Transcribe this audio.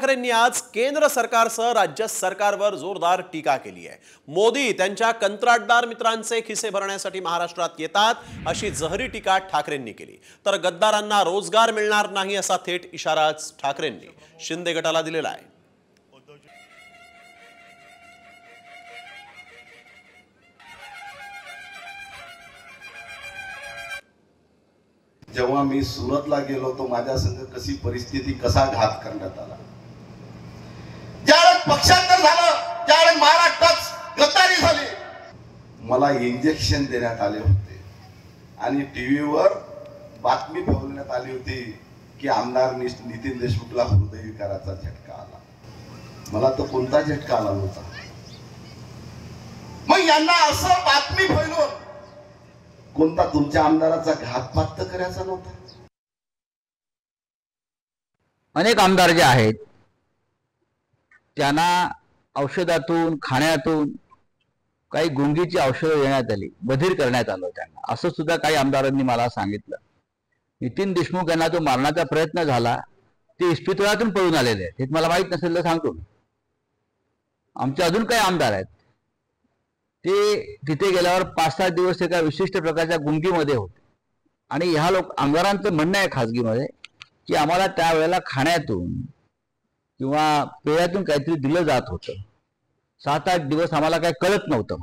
ठाकरेंनी आज केंद्र सरकारसह राज्य सरकारवर जोरदार टीका केली आहे। मोदी त्यांच्या कंत्राटदार मित्रांचे खिसे भरण्यासाठी महाराष्ट्रात येतात अशी जहरी टीका ठाकरेंनी केली। तर गद्दारांना रोजगार मिळणार नाही असा थेट इशारा ठाकरेंनी शिंदे गटाला दिलेला आहे। जेव्हा मी सुरतला गेलो तो माझ्या संग कशी परिस्थिती कसा घात करण्यात आला। ज्यावेळेस पक्षांतर झालं त्यावेळेस महाराष्ट्रात गद्दारी झाली। मला इंजेक्शन देण्यात आले होते आणि टीव्हीवर बातमी फैलवण्यात आली होती की आमदार नितीन देशमुखला हृदयविकाराचा झटका आला। मला तो कोणता झटका आला नव्हता। मग यांना असं बातमी फैलवून कोणता तुमच्या आमदाराचा घातपात करायचा नव्हता। अनेक आमदार जे आहेत त्यांना औषधातून खाण्यातून काही गुंगीची औषधं देण्यात आली, बधीर करण्यात आलं त्यांना, असं सुद्धा काही आमदारांनी मला सांगितलं। नितीन देशमुख यांना जो मारण्याचा प्रयत्न झाला ते इस्पितळातून पळून आलेले आहेत, हे मला माहित नसेल तर सांगतो। आमचे अजून काही आमदार आहेत ते तिथे गेल्यावर 5-7 दिवस एका विशिष्ट प्रकारच्या गुंगीमध्ये होते आणि ह्या आमदारांचं म्हणणं आहे खासगीमध्ये की आम्हाला त्यावेळेला खाण्यातून किंवा पेयातून काहीतरी दिलं जात होतं। 7-8 दिवस आम्हाला काही कळत नव्हतं।